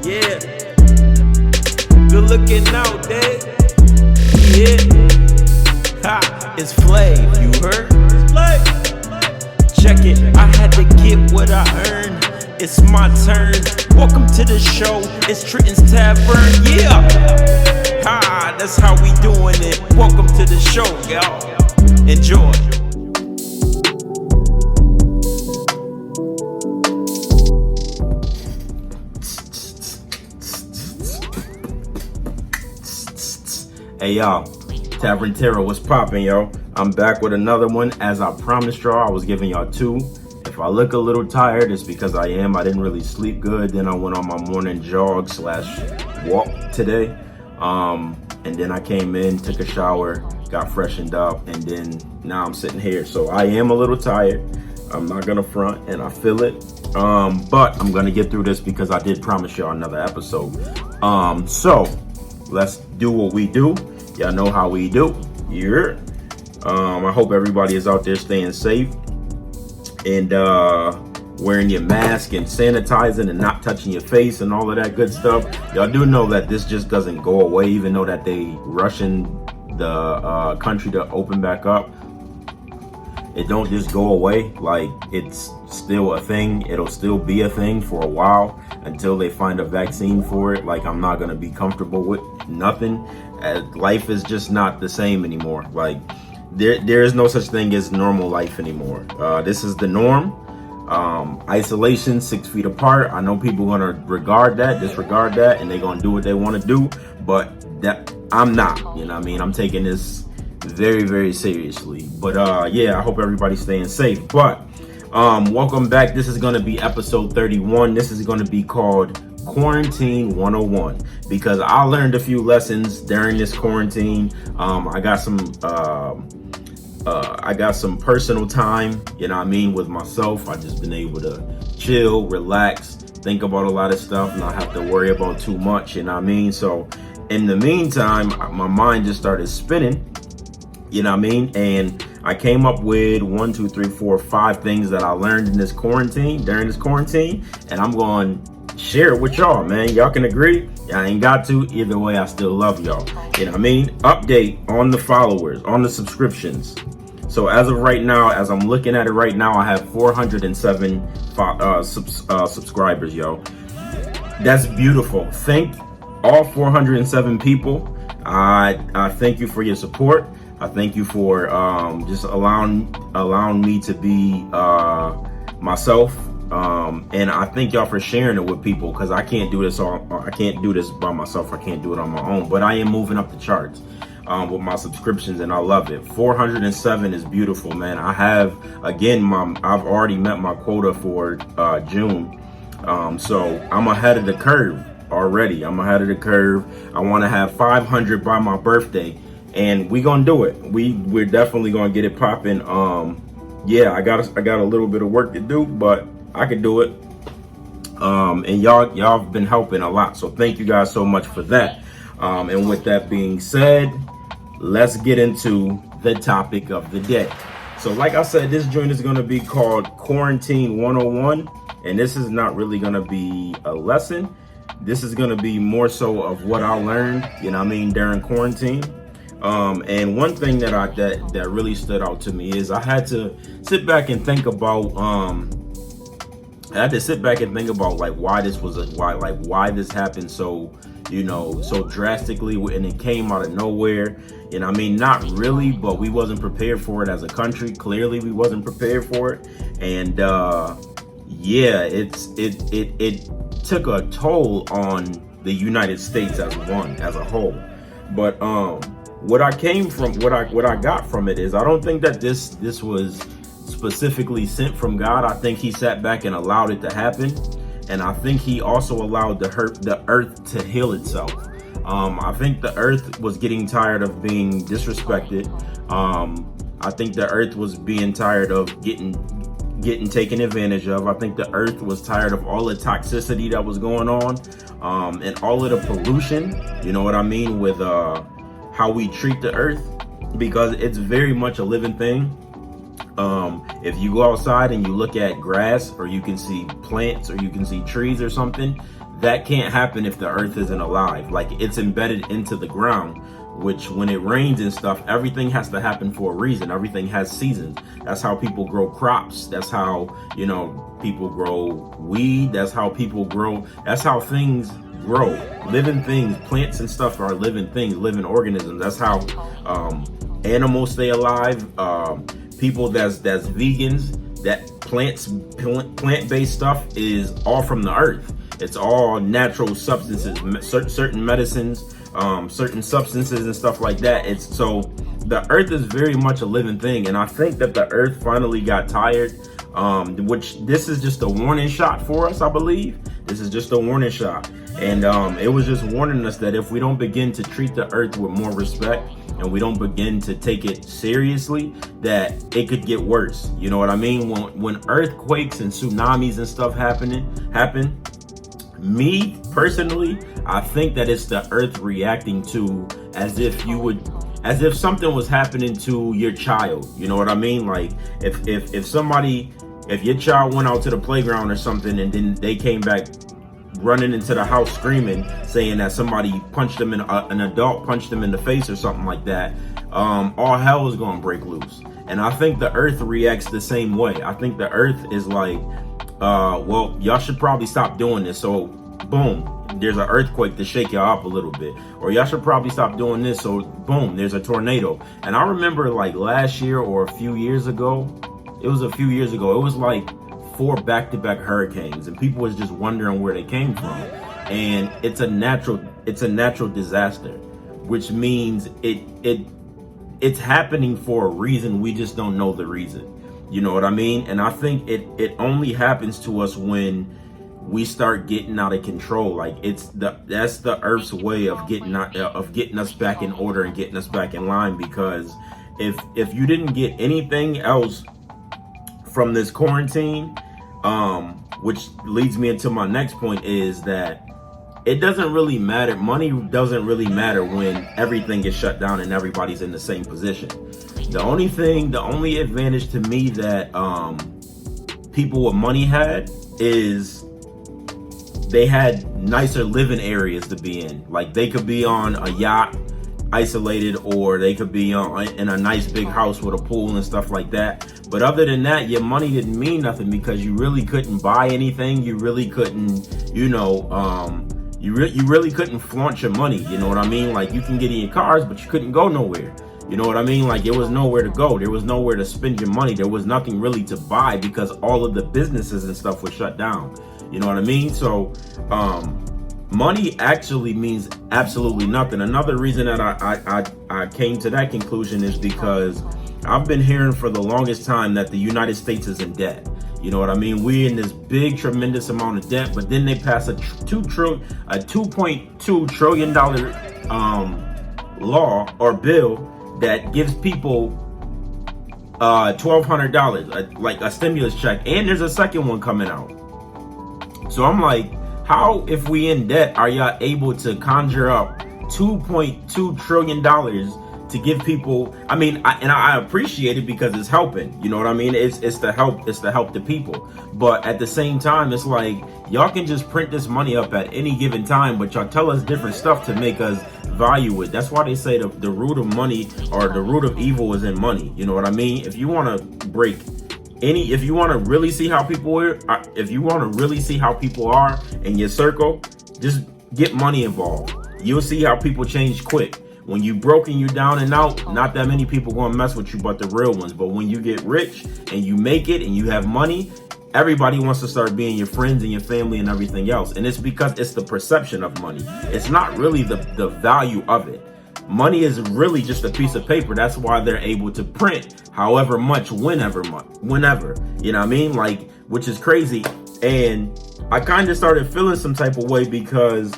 Yeah. Good looking out there. Yeah. Ha, it's Flav, you heard? It's Flav. Check it, I had to get what I earned. It's my turn. Welcome to the show. It's Trenton's Tavern. Yeah. Ha, that's how we doing it. Welcome to the show, y'all. Enjoy. Hey y'all, Tavern Terror, what's poppin', yo? I'm back with another one. As I promised y'all, I was giving y'all two. If I look a little tired, it's because I am. I didn't really sleep good. Then I went on my morning jog / walk today. And then I came in, took a shower, got freshened up, and then now I'm sitting here. So I am a little tired. I'm not gonna front, and I feel it. But I'm gonna get through this because I did promise y'all another episode. So let's do what we do. Y'all know how we do. Yeah. I hope everybody is out there staying safe and wearing your mask and sanitizing and not touching your face and all of that good stuff. Y'all do know that this just doesn't go away, even though that they rushing the country to open back up. It don't just go away. Like, it's still a thing. It'll still be a thing for a while until they find a vaccine for it. Like, I'm not gonna be comfortable with nothing. Life is just not the same anymore. Like, there is no such thing as normal life anymore. This is the norm. Isolation, 6 feet apart. I know people gonna disregard that, and they're gonna do what they want to do. But that I'm not. You know what I mean? I'm taking this very, very seriously. But yeah, I hope everybody's staying safe. But welcome back. This is gonna be episode 31. This is gonna be called Quarantine 101 because I learned a few lessons during this quarantine. I got some personal time, you know what I mean, with myself. I just been able to chill, relax, think about a lot of stuff, not have to worry about too much, you know what I mean? So in the meantime, my mind just started spinning, you know what I mean? And I came up with 1, 2, 3, 4, 5 things that I learned during this quarantine, and I'm going to share it with y'all, man. Y'all can agree. Y'all ain't got to. Either way, I still love y'all. You know what I mean? Update on the followers, on the subscriptions. So as of right now, as I'm looking at it right now, I have 407 subscribers, yo. That's beautiful. Thank all 407 people. I thank you for your support. I thank you for just allowing me to be myself. And I thank y'all for sharing it with people because I can't do this by myself. I can't do it on my own. But I am moving up the charts with my subscriptions, and I love it. 407 is beautiful, man. I've already met my quota for June. So I'm ahead of the curve already. I want to have 500 by my birthday, and we gonna do it. We're definitely gonna get it popping. Yeah, I got a little bit of work to do, but I can do it. And y'all have been helping a lot, so thank you guys so much for that. And with that being said, let's get into the topic of the day. So like I said, this joint is going to be called Quarantine 101, and this is not really going to be a lesson. This is going to be more so of what I learned, you know what I mean, during quarantine. And one thing that really stood out to me is I had to sit back and think about like why this happened so drastically, and it came out of nowhere. You know, I mean, not really, but we wasn't prepared for it as a country. Clearly, we wasn't prepared for it, and yeah, it took a toll on the United States as a whole. But what I got from it is I don't think that this was specifically sent from God. I think he sat back and allowed it to happen, and I think he also allowed the earth to heal itself. I think the earth was getting tired of being disrespected. I think the earth was being tired of getting taken advantage of. I think the earth was tired of all the toxicity that was going on, and all of the pollution, you know what I mean, with how we treat the earth, because it's very much a living thing. If you go outside and you look at grass, or you can see plants, or you can see trees or something, that can't happen if the earth isn't alive. Like, it's embedded into the ground, which when it rains and stuff, everything has to happen for a reason. Everything has seasons. That's how people grow crops. That's how, people grow weed. That's how people grow. That's how things grow. Living things, plants and stuff are living things, living organisms. That's how animals stay alive. People that's vegans, that plant-based stuff is all from the earth. It's all natural substances, certain medicines, certain substances and stuff like that. It's so the earth is very much a living thing, and I think that the earth finally got tired. Which this is just a warning shot for us, I believe. This is just a warning shot, and it was just warning us that if we don't begin to treat the earth with more respect and we don't begin to take it seriously, that it could get worse. You know what I mean? When earthquakes and tsunamis and stuff happen, me personally, I think that it's the earth reacting to as if something was happening to your child. You know what I mean? Like if your child went out to the playground or something and then they came back running into the house screaming, saying that somebody punched them an adult punched them in the face or something like that, all hell is gonna break loose. And I think the earth reacts the same way. I think the earth is like, well, y'all should probably stop doing this. So boom, there's an earthquake to shake y'all up a little bit. Or y'all should probably stop doing this. So boom, there's a tornado. And I remember like last year or a few years ago, it was like 4 back-to-back hurricanes, and people was just wondering where they came from. And it's a natural disaster, which means it's happening for a reason. We just don't know the reason. You know what I mean? And I think it only happens to us when we start getting out of control. Like that's the earth's way of getting us back in order and getting us back in line. Because if you didn't get anything else from this quarantine, which leads me into my next point, is that it doesn't really matter. Money doesn't really matter when everything is shut down and everybody's in the same position. The only advantage to me that people with money had is they had nicer living areas to be in. Like they could be on a yacht, isolated, or they could be in a nice big house with a pool and stuff like that. But other than that, your money didn't mean nothing because you really couldn't buy anything. You really couldn't, you really couldn't flaunt your money. You know what I mean? Like you can get in your cars, but you couldn't go nowhere. You know what I mean? Like there was nowhere to go. There was nowhere to spend your money. There was nothing really to buy because all of the businesses and stuff were shut down. You know what I mean? So, money actually means absolutely nothing. Another reason that I came to that conclusion is because I've been hearing for the longest time that the United States is in debt. You know what I mean? We're in this big, tremendous amount of debt, but then they pass a $2.2 trillion law or bill that gives people $1,200, like a stimulus check, and there's a second one coming out. So I'm like, how, if we in debt, are y'all able to conjure up $2.2 trillion to give people? I mean, I appreciate it because it's helping. You know what I mean? It's to help the people. But at the same time, it's like y'all can just print this money up at any given time, but y'all tell us different stuff to make us value it. That's why they say the root of money, or the root of evil, is in money. You know what I mean? If you want to if you want to really see how people are, in your circle, just get money involved. You'll see how people change quick. When you broke and you down and out, not that many people gonna mess with you but the real ones. But when you get rich and you make it and you have money, everybody wants to start being your friends and your family and everything else. And it's because it's the perception of money. It's not really the value of it. Money is really just a piece of paper. That's why they're able to print however much, whenever. You know what I mean? Like, which is crazy. And I kind of started feeling some type of way because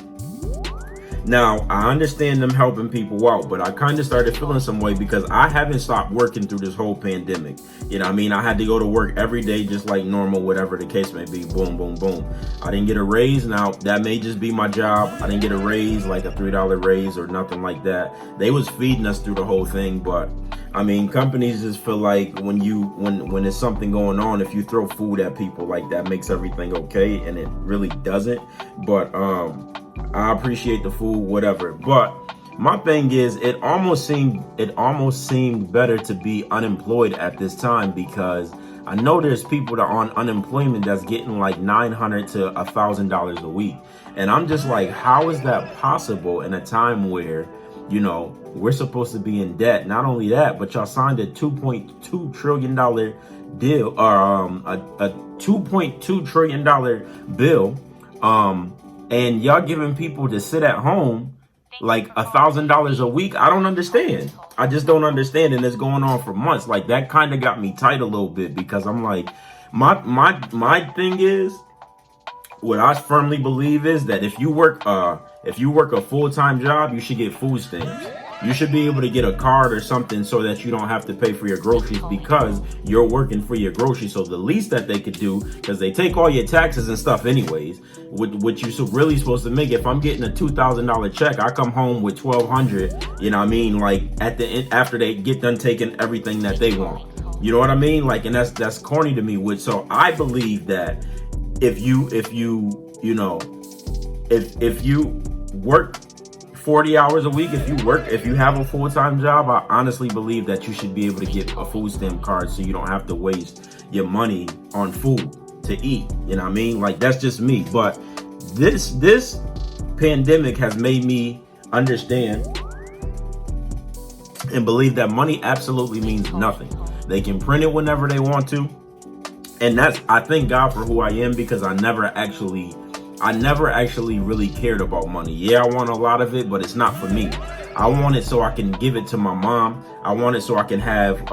now I understand them helping people out, but I kind of started feeling some way because I haven't stopped working through this whole pandemic. You know what I mean? I had to go to work every day just like normal, whatever the case may be. Boom, boom, boom. I didn't get a raise. Now that may just be my job. I didn't get a raise, like a $3 raise or nothing like that. They was feeding us through the whole thing, but I mean, companies just feel like when there's something going on, if you throw food at people, like that makes everything okay, and it really doesn't. But I appreciate the food, whatever. But my thing is, it almost seemed better to be unemployed at this time, because I know there's people that are on unemployment that's getting like $900 to $1,000 a week, and I'm just like, how is that possible in a time where, you know, we're supposed to be in debt? Not only that, but y'all signed a $2.2 trillion deal, a $2.2 trillion bill, and y'all giving people to sit at home like $1,000 a week. I don't understand. I just don't understand, and it's going on for months. Like, that kind of got me tight a little bit, because I'm like, my thing is, what I firmly believe is that if you work a full-time job, you should get food stamps. You should be able to get a card or something so that you don't have to pay for your groceries, because you're working for your groceries. So the least that they could do, because they take all your taxes and stuff anyways, what you're really supposed to make. If I'm getting a $2,000 check, I come home with $1,200. You know what I mean? Like, at the end, after they get done taking everything that they want. You know what I mean? Like, and that's corny to me. So I believe that if you work 40 hours a week, if you have a full-time job, I honestly believe that you should be able to get a food stamp card, so you don't have to waste your money on food to eat. You know what I mean? Like, that's just me. But this pandemic has made me understand and believe that money absolutely means nothing. They can print it whenever they want to. And I thank God for who I am, because I never actually really cared about money. Yeah, I want a lot of it, but it's not for me. I want it so I can give it to my mom. I want it so I can have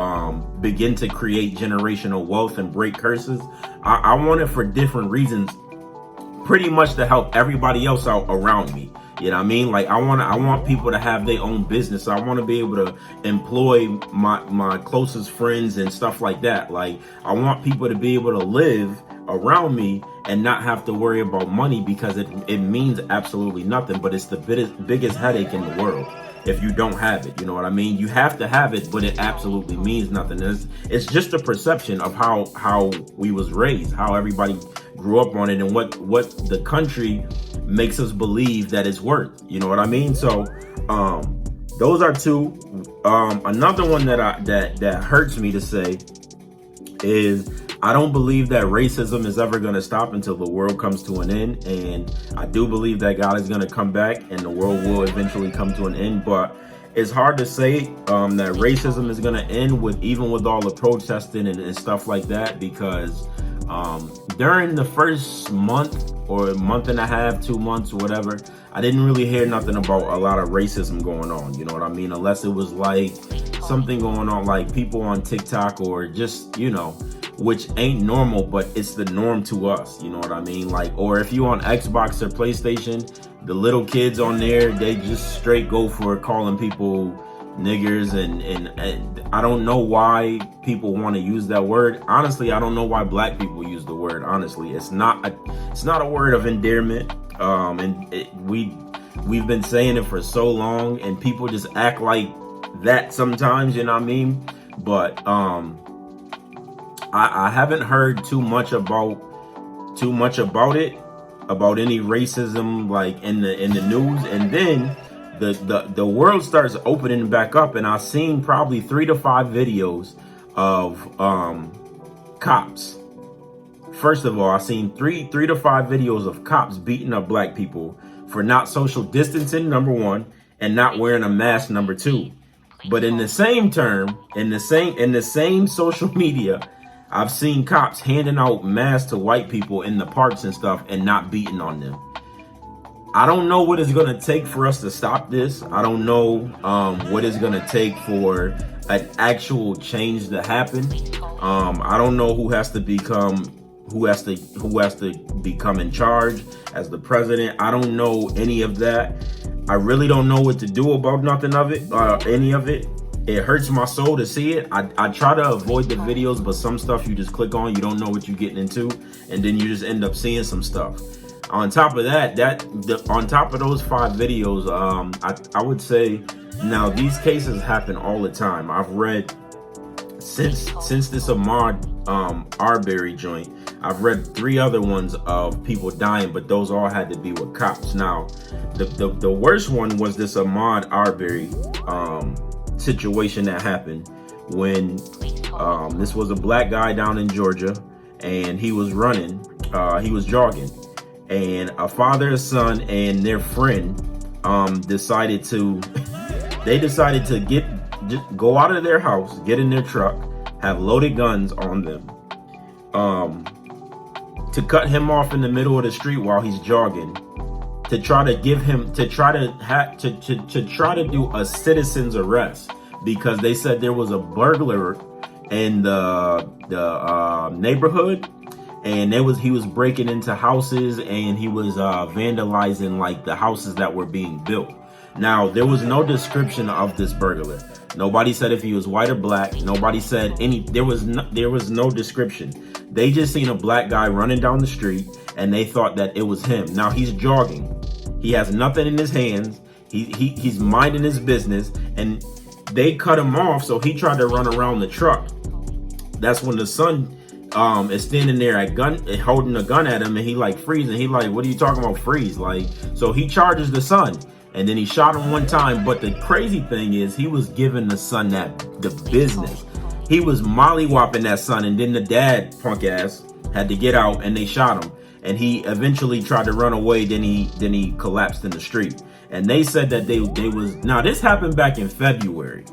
begin to create generational wealth and break curses. I want it for different reasons, pretty much to help everybody else out around me. You know what I mean? Like, I want people to have their own business. I want to be able to employ my closest friends and stuff like that. Like, I want people to be able to live around me and not have to worry about money, because it means absolutely nothing, but it's the biggest headache in the world if you don't have it. You know what I mean? You have to have it, but it absolutely means nothing. It's just a perception of how we was raised, how everybody grew up on it, and what the country makes us believe that it's worth. You know what I mean? So those are two. Another one that hurts me to say is, I don't believe that racism is ever going to stop until the world comes to an end. And I do believe that God is going to come back and the world will eventually come to an end. But it's hard to say that racism is going to end even with all the protesting and stuff like that, because during the first month or month and a half, 2 months, or whatever, I didn't really hear nothing about a lot of racism going on. You know what I mean? Unless it was like something going on, like people on TikTok, or just, you know, which ain't normal, but it's the norm to us. You know what I mean? Like, or if you on Xbox or PlayStation, the little kids on there, they just straight go for calling people niggers, and I don't know why people want to use that word. Honestly, I don't know why black people use the word. Honestly, it's not a word of endearment. We've been saying it for so long, and people just act like that sometimes. You know what I mean? But I haven't heard too much about it, about any racism, like in the news. And then the world starts opening back up, and I've seen probably 3 to 5 videos of cops. First of all, I've seen three to 5 videos of cops beating up black people for not social distancing, number one, and not wearing a mask, number two. But in the same term, in the same social media, I've seen cops handing out masks to white people in the parks and stuff and not beating on them. I don't know what it's going to take for us to stop this. I don't know what it's going to take for an actual change to happen. I don't know who has to become in charge as the president. I don't know any of that. I really don't know what to do about any of it. It hurts my soul to see it. I try to avoid the videos, but some stuff you just click on, you don't know what you're getting into, and then you just end up seeing some stuff. On top of that, on top of those 5 videos, I would say Now these cases happen all the time. I've read since this Ahmaud Arbery joint, I've read 3 other ones of people dying, but those all had to be with cops. Now, the worst one was this Ahmaud Arbery situation that happened when this was a black guy down in Georgia, and he was running, he was jogging, and a father, a son, and their friend decided to just go out of their house, get in their truck, have loaded guns on them, to cut him off in the middle of the street while he's jogging, to try to do a citizen's arrest, because they said there was a burglar in the neighborhood, and he was breaking into houses, and he was vandalizing like the houses that were being built. Now, there was no description of this burglar. Nobody said if he was white or black. Nobody said there was no description. They just seen a black guy running down the street, and they thought that it was him. Now, he's jogging. He has nothing in his hands. He's minding his business, and they cut him off, so he tried to run around the truck. That's when the son is standing there holding a gun at him, and he like freezing. He like, what are you talking about, freeze? Like, so he charges the son. And then he shot him one time. But the crazy thing is, he was giving the son the business. He was mollywopping that son, and then the dad, punk ass, had to get out, and they shot him. And he eventually tried to run away. Then he collapsed in the street. And they said that now this happened back in February.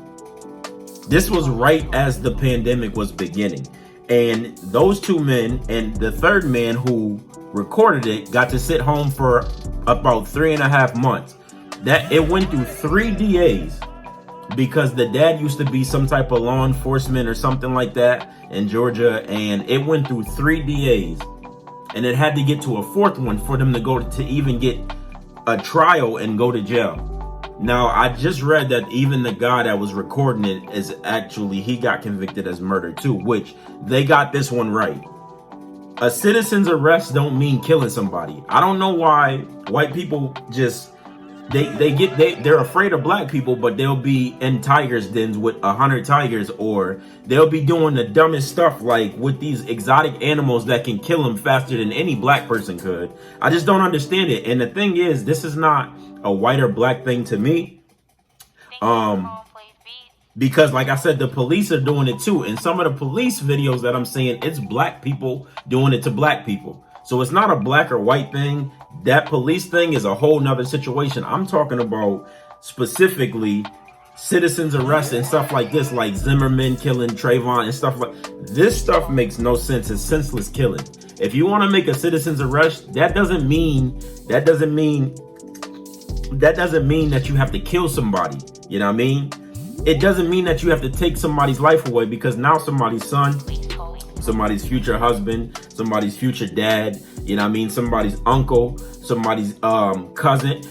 This was right as the pandemic was beginning. And those 2 men and the third man who recorded it got to sit home for about 3.5 months. That it went through 3 DAs, because the dad used to be some type of law enforcement or something like that in Georgia, and it went through 3 DAs, and it had to get to a 4th one for them to go to even get a trial and go to jail. Now, I just read that even the guy that was recording it he got convicted as murder too, which they got this one right. A citizen's arrest don't mean killing somebody. I don't know why white people just they're afraid of black people, but they'll be in tigers dens with 100 tigers, or they'll be doing the dumbest stuff like with these exotic animals that can kill them faster than any black person could. I just don't understand it. And the thing is, this is not a white or black thing to me. Because like I said, the police are doing it too. And some of the police videos that I'm seeing, it's black people doing it to black people. So it's not a black or white thing. That police thing is a whole nother situation. I'm talking about specifically citizens arrest and stuff like this, like Zimmerman killing Trayvon and stuff like this. Stuff makes no sense. It's senseless killing. If you want to make a citizen's arrest, that doesn't mean that you have to kill somebody. You know what I mean? It doesn't mean that you have to take somebody's life away, because now somebody's son, somebody's future husband, somebody's future dad, you know what I mean, somebody's uncle, somebody's cousin,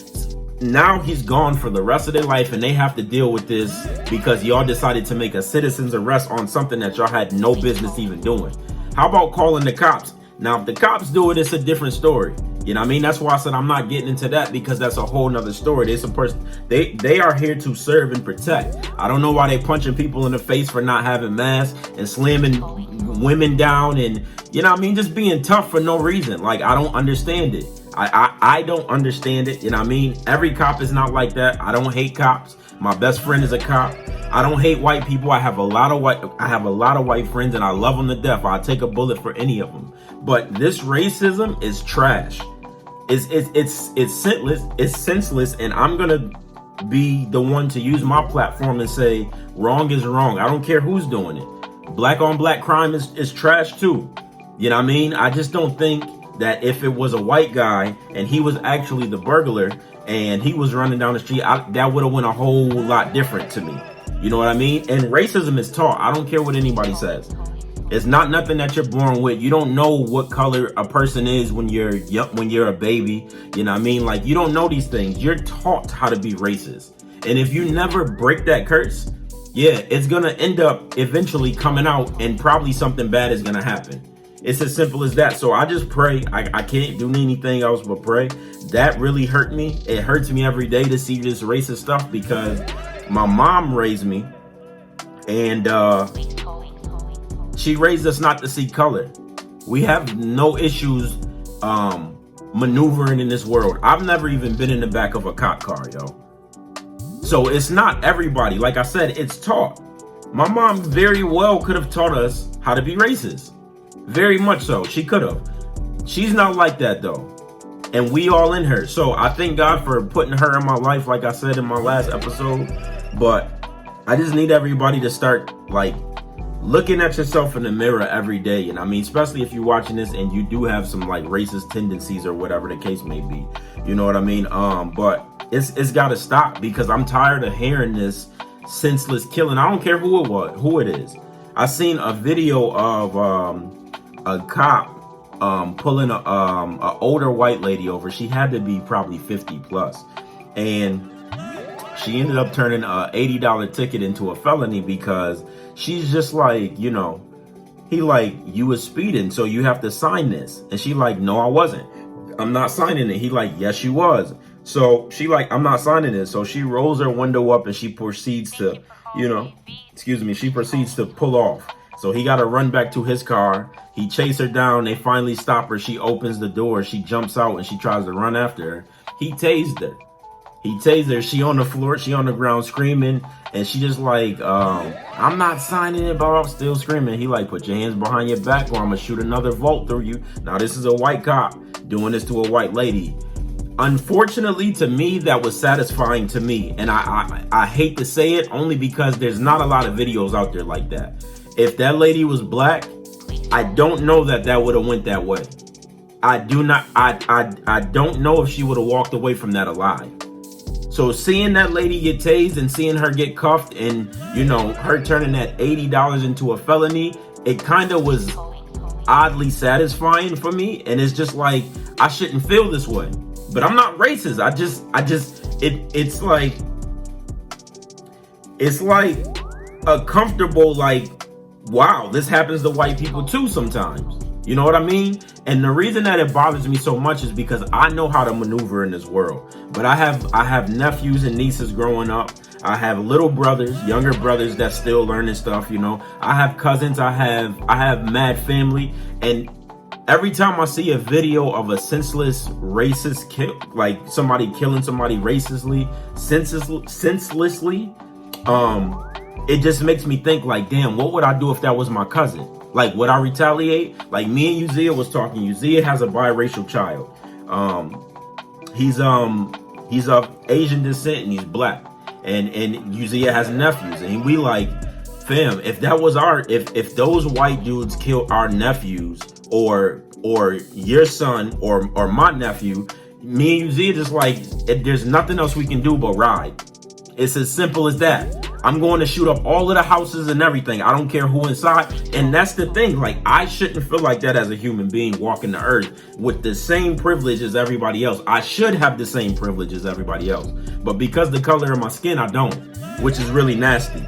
now he's gone for the rest of their life, and they have to deal with this because y'all decided to make a citizen's arrest on something that y'all had no business even doing. How about calling the cops? Now, if the cops do it, it's a different story. You know what I mean? That's why I said I'm not getting into that, because that's a whole nother story. There's a person, they are here to serve and protect. I don't know why they punching people in the face for not having masks and slamming women down, and you know what I mean, just being tough for no reason. Like, I don't understand it. I don't understand it. You know what I mean? Every cop is not like that. I don't hate cops. My best friend is a cop. I don't hate white people. I have a lot of white friends, and I love them to death. I'll take a bullet for any of them. But this racism is trash. It's senseless, and I'm gonna be the one to use my platform and say wrong is wrong. I don't care who's doing it. Black on black crime is trash too. You know what I mean? I just don't think that if it was a white guy and he was actually the burglar and he was running down the street, that would have went a whole lot different to me. You know what I mean? And racism is taught. I don't care what anybody says. It's not nothing that you're born with. You don't know what color a person is when you're a baby. You know what I mean? Like, you don't know these things. You're taught how to be racist. And if you never break that curse, yeah, it's going to end up eventually coming out, and probably something bad is going to happen. It's as simple as that. So I just pray. I can't do anything else but pray. That really hurt me. It hurts me every day to see this racist stuff, because my mom raised me, and she raised us not to see color. We have no issues maneuvering in this world. I've never even been in the back of a cop car, yo. So it's not everybody. Like I said, it's taught. My mom very well could have taught us how to be racist. Very much so. She could have. She's not like that though. And we all in her. So I thank God for putting her in my life, like I said in my last episode. But I just need everybody to start like looking at yourself in the mirror every day. And I mean, especially if you're watching this and you do have some like racist tendencies or whatever the case may be. You know what I mean? But it's got to stop, because I'm tired of hearing this senseless killing. I don't care who it is. I seen a video of a cop pulling a older white lady over. She had to be probably 50 plus, and she ended up turning a $80 ticket into a felony, because she's just like, you know, he like, you was speeding, so you have to sign this. And she like, no, I wasn't. I'm not signing it. He like, yes, you was. So she like, I'm not signing it. So she rolls her window up and she proceeds to, you know, she proceeds to pull off. So he got to run back to his car. He chased her down. They finally stop her. She opens the door. She jumps out and she tries to run after her. He tased her. She on the floor. She on the ground screaming. And she just like, I'm not signing it, but I'm still screaming. He like, put your hands behind your back or I'm going to shoot another bolt through you. Now, this is a white cop doing this to a white lady. Unfortunately, to me, that was satisfying to me. And I hate to say it, only because there's not a lot of videos out there like that. If that lady was black, I don't know that would have went that way. I don't know if she would have walked away from that alive. So seeing that lady get tased and seeing her get cuffed and, you know, her turning that $80 into a felony, it kind of was oddly satisfying for me. And it's just like, I shouldn't feel this way. But I'm not racist. It's like a comfortable, like, wow, this happens to white people too sometimes. You know what I mean? And the reason that it bothers me so much is because I know how to maneuver in this world. But I have nephews and nieces growing up. I have little brothers, younger brothers that's still learning stuff, you know. I have cousins, I have mad family, and every time I see a video of a senseless racist kill, like somebody killing somebody racistly, senselessly, it just makes me think like, damn, what would I do if that was my cousin? Like, would I retaliate? Like, me and Uzziah was talking. Uzziah has a biracial child. He's of Asian descent and he's black. And Uzziah has nephews. And we like, fam, if that was if those white dudes killed our nephews or your son or my nephew, me and Uzziah just like, there's nothing else we can do but ride. It's as simple as that. I'm going to shoot up all of the houses and everything. I don't care who inside. And that's the thing. Like, I shouldn't feel like that as a human being walking the earth with the same privilege as everybody else. I should have the same privilege as everybody else. But because the color of my skin, I don't, which is really nasty.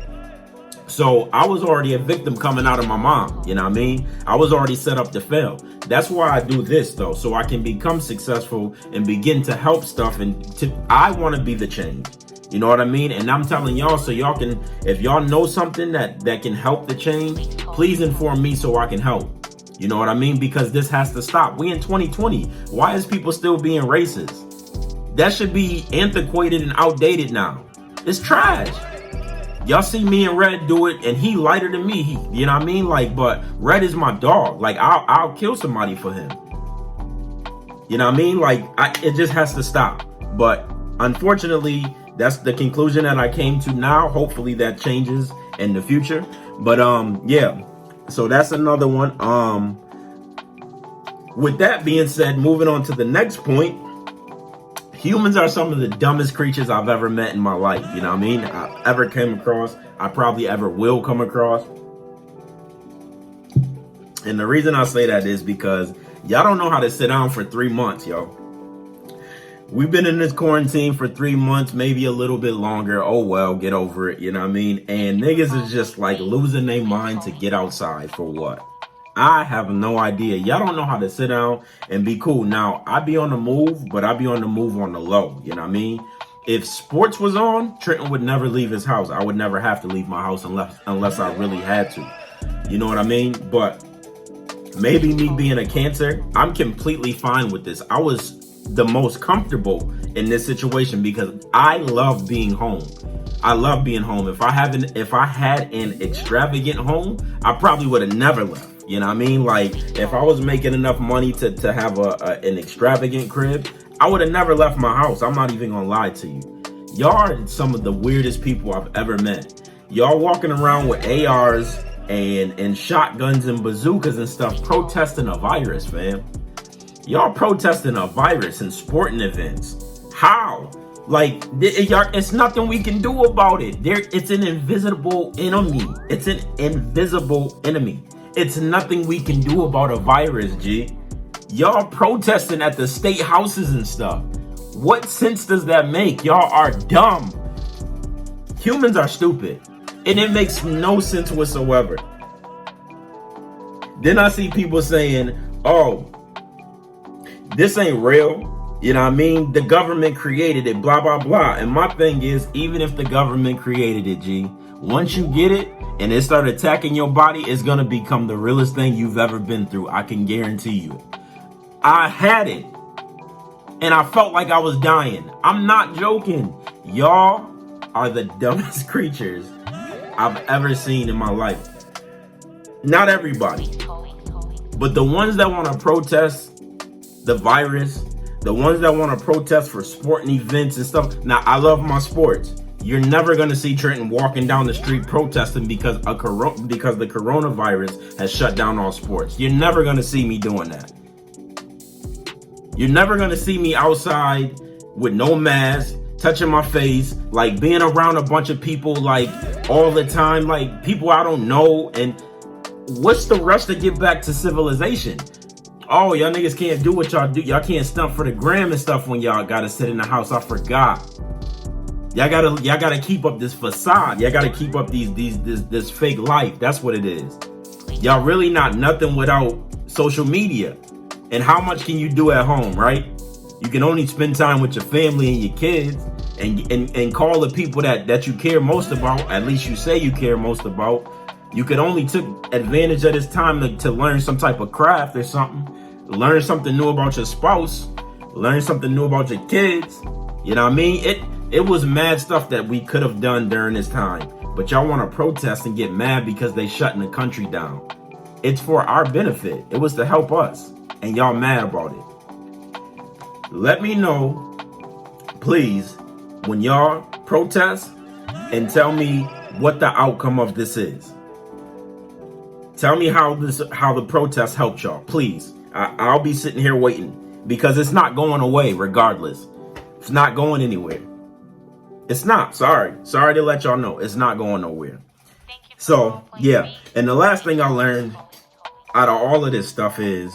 So I was already a victim coming out of my mom. You know what I mean? I was already set up to fail. That's why I do this, though, so I can become successful and begin to help stuff. I want to be the change. You know what I mean? And I'm telling y'all, so y'all can, if y'all know something that can help the change, please inform me so I can help. You know what I mean? Because this has to stop. We in 2020. Why is people still being racist? That should be antiquated and outdated now. It's trash. Y'all see me and Red do it, and he lighter than me. You know what I mean? Like, but Red is my dog. Like, I'll kill somebody for him. You know what I mean? Like, it just has to stop. But unfortunately, that's the conclusion that I came to now. Hopefully that changes in the future. But yeah, so that's another one. With that being said, moving on to the next point, humans are some of the dumbest creatures I've ever met in my life. You know what I mean? I ever came across. I probably ever will come across. And the reason I say that is because y'all don't know how to sit down for 3 months, yo. We've been in this quarantine for 3 months, maybe a little bit longer. Oh, well, get over it. You know what I mean? And niggas is just like losing their mind to get outside for what? I have no idea. Y'all don't know how to sit down and be cool. Now, I be on the move, but I be on the move on the low. You know what I mean? If sports was on, Trenton would never leave his house. I would never have to leave my house unless I really had to. You know what I mean? But maybe me being a Cancer, I'm completely fine with this. I was the most comfortable in this situation because I love being home. I love being home. If I had an extravagant home, I probably would have never left. You know what I mean? Like, if I was making enough money to have an extravagant crib, I would have never left my house. I'm not even gonna lie to you. Y'all are some of the weirdest people I've ever met. Y'all walking around with ARs and shotguns and bazookas and stuff protesting a virus, fam. Y'all protesting a virus in sporting events. How? Like, it's nothing we can do about it. It's an invisible enemy. It's an invisible enemy. It's nothing we can do about a virus, G. Y'all protesting at the state houses and stuff. What sense does that make? Y'all are dumb. Humans are stupid. And it makes no sense whatsoever. Then I see people saying, oh, this ain't real. You know what I mean? The government created it, blah, blah, blah. And my thing is, even if the government created it, G, once you get it and it start attacking your body, it's going to become the realest thing you've ever been through. I can guarantee you. I had it and I felt like I was dying. I'm not joking. Y'all are the dumbest creatures I've ever seen in my life. Not everybody, but the ones that want to protest the virus, the ones that want to protest for sporting events and stuff. Now, I love my sports. You're never going to see Trenton walking down the street protesting because the coronavirus has shut down all sports. You're never going to see me doing that. You're never going to see me outside with no mask, touching my face, like being around a bunch of people like all the time, like people I don't know. And what's the rush to get back to civilization? Oh, y'all niggas can't do what y'all do. Y'all can't stump for the gram and stuff when y'all gotta sit in the house. I forgot. Y'all gotta keep up this facade. Y'all gotta keep up this fake life. That's what it is. Y'all really not nothing without social media. And how much can you do at home, right? You can only spend time with your family and your kids and call the people that you care most about. At least you say you care most about. You could only take advantage of this time to learn some type of craft or something. Learn something new about your spouse. Learn something new about your kids. You know what I mean? It was mad stuff that we could have done during this time. But y'all want to protest and get mad because they shutting the country down. It's for our benefit. It was to help us. And y'all mad about it. Let me know, please, when y'all protest and tell me what the outcome of this is. Tell me how the protest helped y'all, please. I'll be sitting here waiting because it's not going away regardless. It's not going anywhere. It's not. Sorry to let y'all know. It's not going nowhere. So, yeah. And the last thing I learned out of all of this stuff is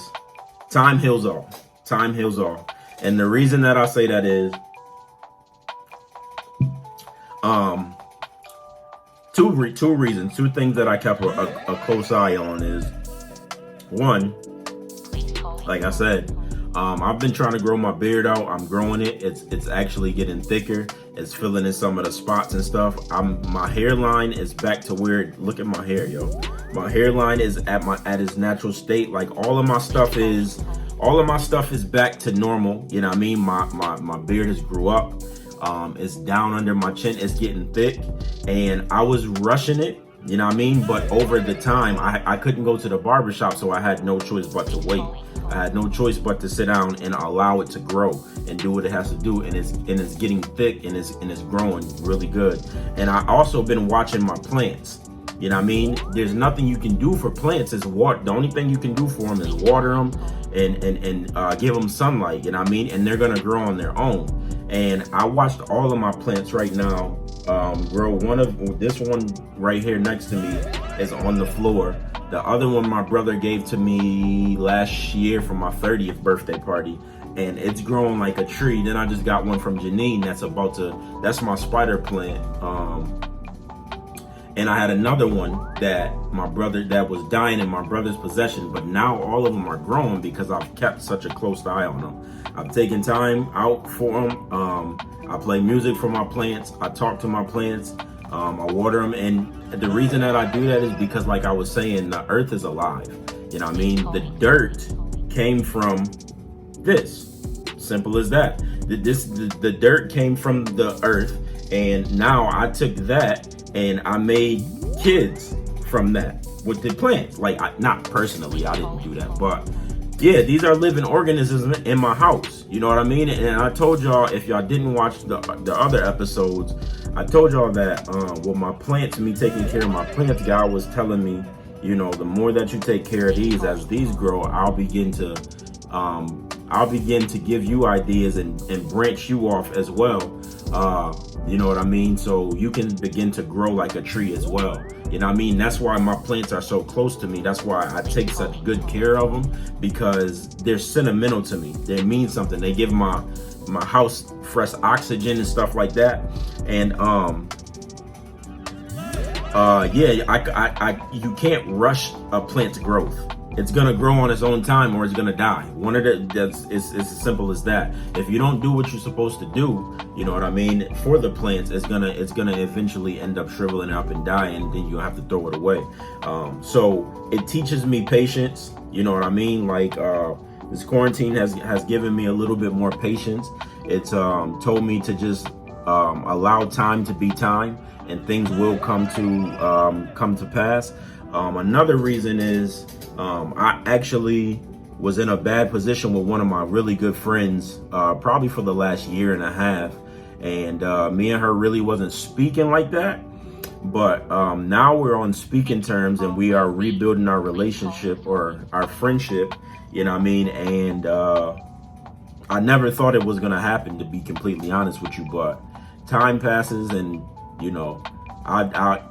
time heals all. Time heals all. And the reason that I say that is two reasons. Two things that I kept a close eye on is, one, like I said, I've been trying to grow my beard out. I'm growing it. It's actually getting thicker. It's filling in some of the spots and stuff. My hairline is back to where, look at my hair, yo. My hairline is at its natural state. Like all of my stuff is back to normal. You know what I mean? My beard has grew up. It's down under my chin. It's getting thick, and I was rushing it. You know what I mean? But over the time, I couldn't go to the barbershop, so I had no choice but to wait. I had no choice but to sit down and allow it to grow and do what it has to do. And it's getting thick and it's growing really good. And I also been watching my plants. You know what I mean? There's nothing you can do for plants. Is water. The only thing you can do for them is water them and give them sunlight. You know what I mean? And they're gonna grow on their own. And I watched all of my plants right now grow. This one right here next to me is on the floor. The other one my brother gave to me last year for my 30th birthday party, and it's growing like a tree. Then I just got one from Janine that's my spider plant. And I had another one that was dying in my brother's possession, but now all of them are growing because I've kept such a close eye on them. I've taken time out for them. I play music for my plants. I talk to my plants. I water them. And the reason that I do that is because, like I was saying, the earth is alive. You know what I mean? The dirt came from this. Simple as that. The dirt came from the earth. And now I took that and I made kids from that with the plants. Like, not personally, I didn't do that, but yeah, these are living organisms in my house. You know what I mean? And I told y'all, if y'all didn't watch the other episodes, I told y'all that with my plants, me taking care of my plants, God was telling me, you know, the more that you take care of these, as these grow, I'll begin to give you ideas and branch you off as well. You know what I mean? So you can begin to grow like a tree as well. You know what I mean? That's why my plants are so close to me. That's why I take such good care of them, because they're sentimental to me. They mean something. They give my house fresh oxygen and stuff like that. And yeah, you can't rush a plant's growth. It's gonna grow on its own time, or it's gonna die. One of it's as simple as that. If you don't do what you're supposed to do, you know what I mean, for the plants, it's gonna eventually end up shriveling up and die, and then you'll have to throw it away. So it teaches me patience. You know what I mean? Like this quarantine has given me a little bit more patience. It's told me to just allow time to be time, and things will come to pass. Another reason is I actually was in a bad position with one of my really good friends, probably for the last year and a half. And me and her really wasn't speaking like that. But now we're on speaking terms, and we are rebuilding our relationship, or our friendship, you know what I mean? And I never thought it was going to happen, to be completely honest with you. But time passes, and, you know, I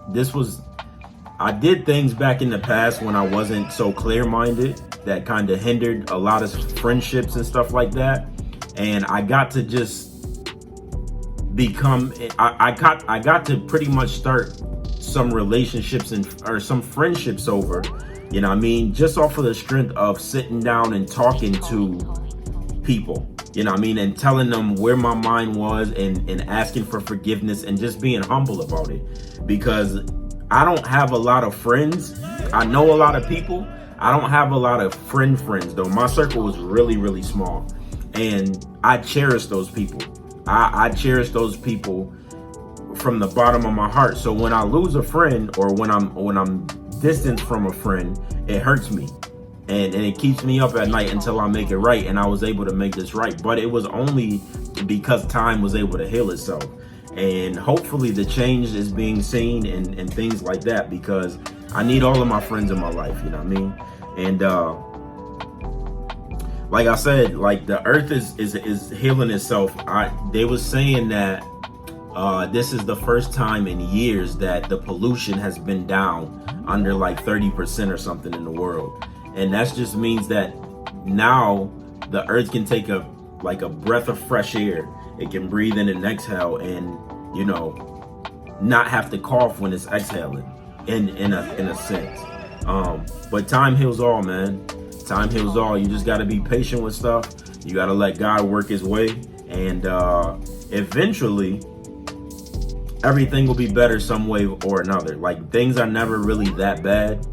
did things back in the past when I wasn't so clear-minded that kind of hindered a lot of friendships and stuff like that. And I got to just become, I got to pretty much start some relationships or some friendships over, you know what I mean, just off of the strength of sitting down and talking to people, you know what I mean, and telling them where my mind was, and asking for forgiveness, and just being humble about it. Because I don't have a lot of friends. I know a lot of people. I don't have a lot of friends though. My circle is really, really small, and I cherish those people. I cherish those people from the bottom of my heart. So when I lose a friend, or when I'm distant from a friend, it hurts me, and it keeps me up at night until I make it right. And I was able to make this right, but it was only because time was able to heal itself. And hopefully the change is being seen, and things like that, because I need all of my friends in my life, you know what I mean? And like I said, like, the earth is healing itself. They was saying that this is the first time in years that the pollution has been down under like 30% or something in the world. And that just means that now the earth can take a breath of fresh air. It can breathe in and exhale, and, you know, not have to cough when it's exhaling, in a sense. But time heals all, man. Time heals all. You just got to be patient with stuff. You got to let God work his way, and eventually everything will be better some way or another. Like, things are never really that bad,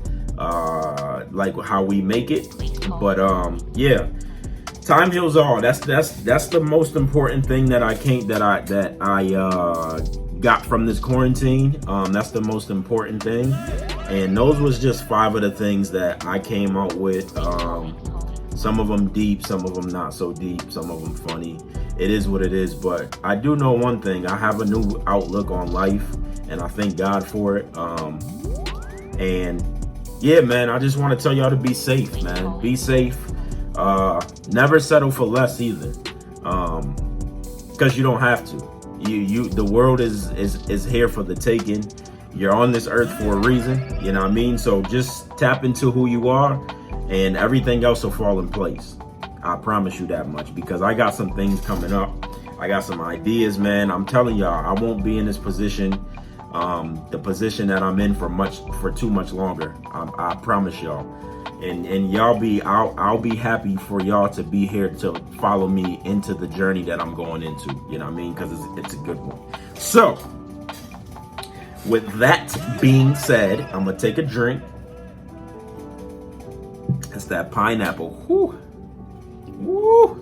like how we make it. But yeah. Time heals all. That's the most important thing that I got from this quarantine. That's the most important thing. And those was just 5 of the things that I came out with. Some of them deep, some of them not so deep, some of them funny. It is what it is. But I do know one thing. I have a new outlook on life, and I thank God for it. And yeah, man, I just want to tell y'all to be safe, man. Be safe. Never settle for less either, because you don't have to. The world is here for the taking. You're on this earth for a reason, you know what I mean? So just tap into who you are, and everything else will fall in place. I promise you that much, because I got some things coming up. I got some ideas, man. I'm telling y'all, I won't be in this position the position that I'm in for too much longer. I promise y'all. And y'all I'll be happy for y'all to be here to follow me into the journey that I'm going into. You know what I mean? Because it's a good one. So, with that being said, I'm gonna take a drink. It's that pineapple. Whew. Woo.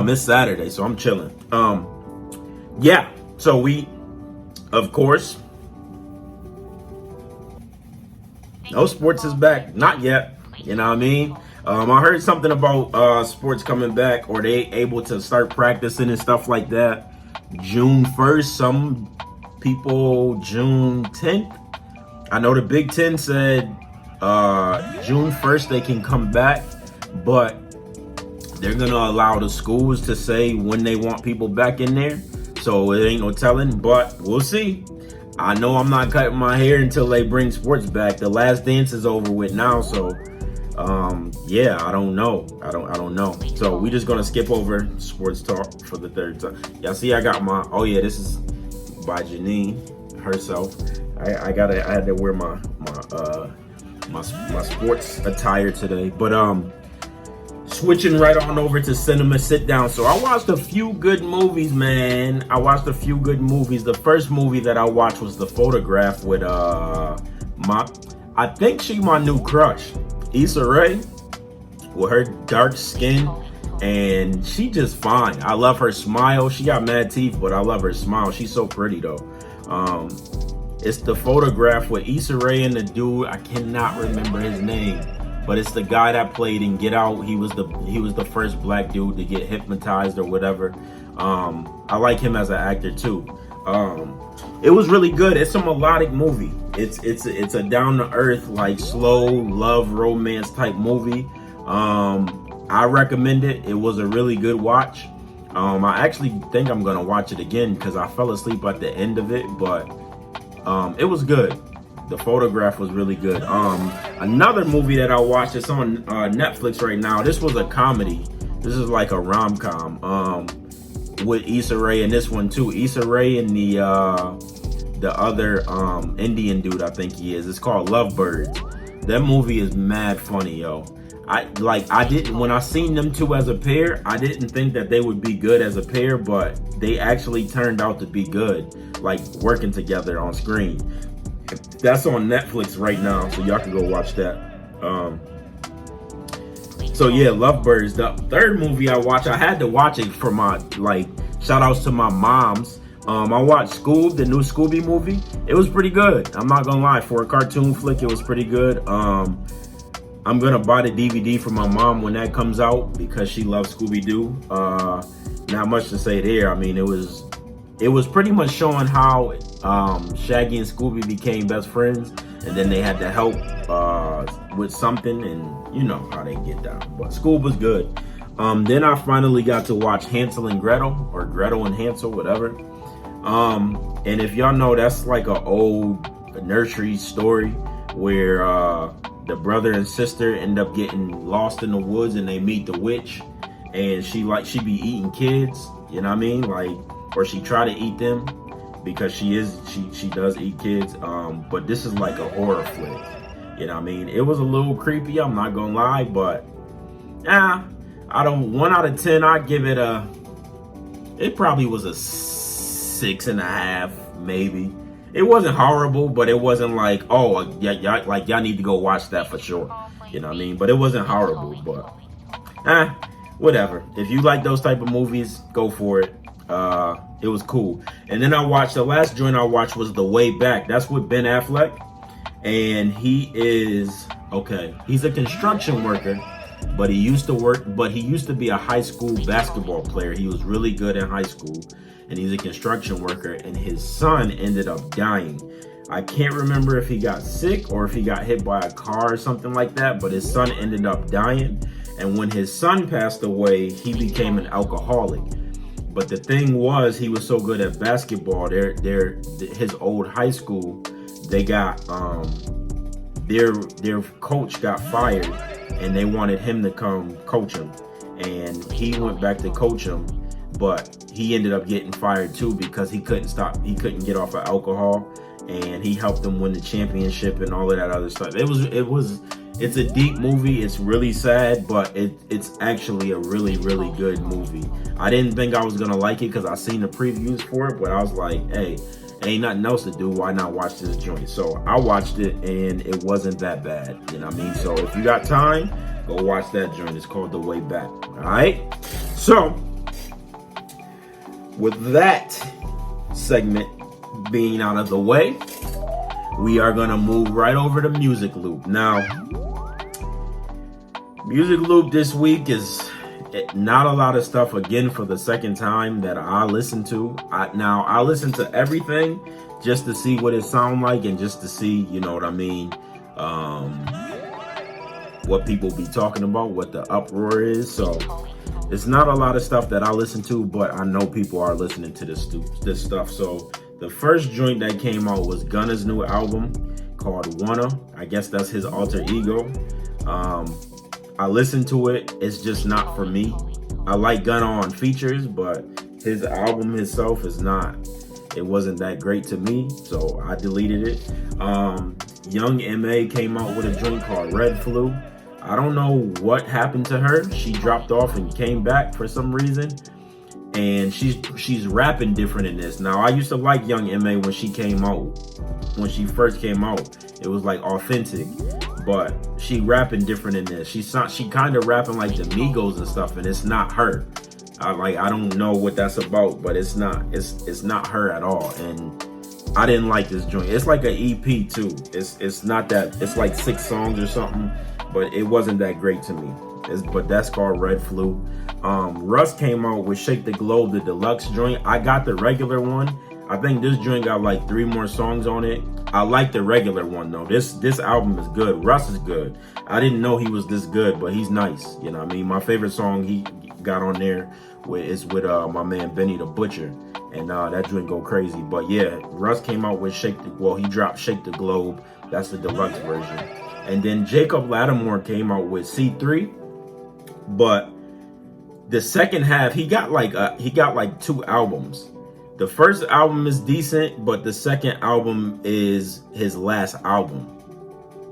It's Saturday, so I'm chilling. Yeah. So we, of course, no sports is back. Not yet. You know what I mean? I heard something about sports coming back, or they able to start practicing and stuff like that. June 1st, some people June 10th. I know the Big Ten said June 1st they can come back, but they're gonna allow the schools to say when they want people back in there. So it ain't no telling, but we'll see. I know I'm not cutting my hair until they bring sports back. The Last Dance is over with now, so yeah, I don't know. I don't know. So we just gonna skip over sports talk for the third time. Y'all see, I got my. Oh yeah, this is by Janine herself. I had to wear my sports attire today, but switching right on over to cinema sit down. So I watched a few good movies, man. The first movie that I watched was The Photograph with I think she my new crush, Issa Rae, with her dark skin, and she just fine. I love her smile. She got mad teeth, but I love her smile. She's so pretty though. It's The Photograph with Issa Rae and the dude, I cannot remember his name, but it's the guy that played in Get Out. He was the first black dude to get hypnotized or whatever. I like him as an actor too. It was really good. It's a melodic movie. It's a down to earth, like slow love romance type movie. I recommend it. It was a really good watch. I actually think I'm gonna watch it again because I fell asleep at the end of it, but it was good. The Photograph was really good. Another movie that I watched, it's on Netflix right now. This was a comedy. This is like a rom-com with Issa Rae in this one too. Issa Rae and the other Indian dude, I think he is. It's called Lovebirds. That movie is mad funny, yo. When I seen them two as a pair, I didn't think that they would be good as a pair, but they actually turned out to be good, like working together on screen. That's on Netflix right now, so y'all can go watch that. So yeah, Lovebirds. The third movie I watched, I had to watch it for my, shout outs to my moms. I watched Scoob, the new Scooby movie. It was pretty good. I'm not gonna lie, for a cartoon flick, it was pretty good. I'm gonna buy the DVD for my mom when that comes out because she loves Scooby-Doo. Not much to say there. I mean, it was pretty much showing how Shaggy and Scooby became best friends, and then they had to help with something, and you know how they get down. But Scoob was good. Then I finally got to watch Hansel and Gretel, or Gretel and Hansel, whatever. And if y'all know, that's like an old nursery story where the brother and sister end up getting lost in the woods, and they meet the witch, and she be eating kids, you know what I mean, or she try to eat them because she does eat kids. But this is like a horror flick, you know what I mean. It was a little creepy, I'm not gonna lie, but 1 out of 10, I'd give it it probably was a 6.5, maybe. It wasn't horrible, but it wasn't like, oh, y'all need to go watch that for sure. You know what I mean? But it wasn't horrible, but whatever. If you like those type of movies, go for it. It was cool. And then the last joint I watched was The Way Back. That's with Ben Affleck. And he's a construction worker, but he used to be a high school basketball player. He was really good in high school. And he's a construction worker, and his son ended up dying. I can't remember if he got sick or if he got hit by a car or something like that, but his son ended up dying. And when his son passed away, he became an alcoholic. But the thing was, he was so good at basketball, his old high school, they got their coach got fired, and they wanted him to come coach him. And he went back to coach him, but he ended up getting fired too because he couldn't get off of alcohol. and he helped them win the championship and all of that other stuff. It's a deep movie. It's really sad, but it's actually a really, really good movie. I didn't think I was gonna like it because I seen the previews for it, but I was like, hey, ain't nothing else to do. Why not watch this joint? So I watched it, and it wasn't that bad. You know what I mean? So if you got time, go watch that joint. It's called The Way Back. All right. So with that segment being out of the way, we are gonna move right over to Music Loop. Now, Music Loop this week is not a lot of stuff, again, for the second time that I listen to. I listen to everything just to see what it sound like and just to see, you know what I mean, what people be talking about, what the uproar is. So it's not a lot of stuff that I listen to, but I know people are listening to this stuff. So the first joint that came out was Gunna's new album called Wanna. I guess that's his alter ego. I listened to it. It's just not for me. I like Gunna on features, but his album itself is not. It wasn't that great to me, so I deleted it. Young M.A. came out with a joint called Red Flu. I don't know what happened to her. She dropped off and came back for some reason. And she's rapping different in this. Now, I used to like Young M.A. when she came out. When she first came out, it was like authentic. But she rapping different in this. She kind of rapping like the Migos and stuff, and it's not her. I don't know what that's about, but it's not her at all. And I didn't like this joint. It's like an EP too. It's not that. It's like 6 songs or something, but it wasn't that great to me. But that's called Red Flu. Russ came out with Shake the Globe, the deluxe joint. I got the regular one. I think this joint got like 3 more songs on it. I like the regular one though. This album is good. Russ is good. I didn't know he was this good, but he's nice. You know what I mean? My favorite song he got on there is with my man Benny the Butcher. And that joint go crazy. But yeah, Russ came out with he dropped Shake the Globe. That's the deluxe version. And then Jacob Lattimore came out with C3. But the second half, he got like 2 albums. The first album is decent, but the second album is his last album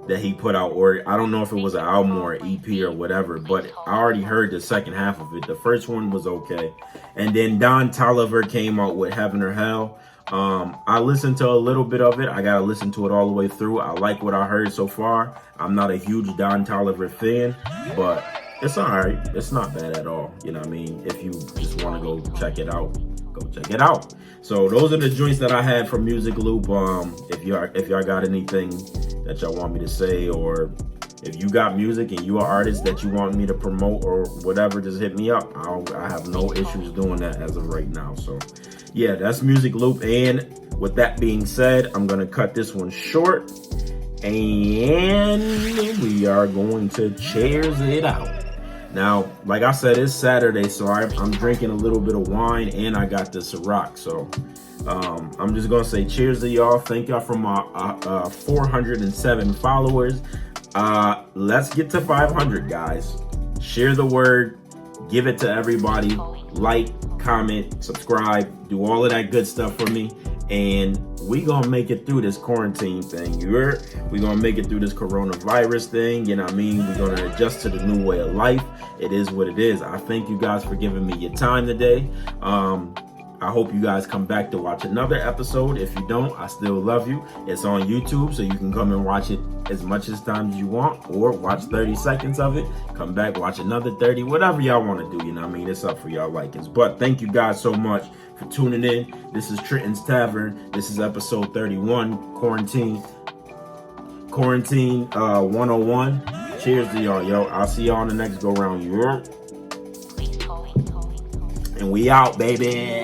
that he put out, or I don't know if it was an album or an EP or whatever, but I already heard the second half of it. The first one was okay. And then Don Toliver came out with Heaven or Hell. I listened to a little bit of it. I gotta listen to it all the way through. I like what I heard so far. I'm not a huge Don Toliver fan, but it's all right. It's not bad at all. You know what I mean? If you just want to go check it out, go check it out. So those are the joints that I had from Music Loop. If y'all got anything that y'all want me to say, or if you got music and you are artist that you want me to promote or whatever, just hit me up. I have no issues doing that as of right now. So yeah, that's Music Loop. And with that being said, I'm gonna cut this one short, and we are going to cheers it out. Now, like I said, it's Saturday, so I'm drinking a little bit of wine, and I got the Ciroc. So I'm just going to say cheers to y'all. Thank y'all for my 407 followers. Let's get to 500, guys. Share the word. Give it to everybody. Like, comment, subscribe. Do all of that good stuff for me. And we gonna make it through this quarantine thing. We gonna make it through this coronavirus thing. You know what I mean? We're gonna adjust to the new way of life. It is what it is. I thank you guys for giving me your time today. I hope you guys come back to watch another episode. If you don't, I still love you. It's on YouTube, so you can come and watch it as much as times as you want, or watch 30 seconds of it. Come back, watch another 30, whatever y'all want to do. You know what I mean? It's up for y'all likings. But thank you guys so much for tuning in. This is Trenton's Tavern. This is episode 31, Quarantine 101. Cheers to y'all, yo. I'll see y'all on the next go round. And we out, baby.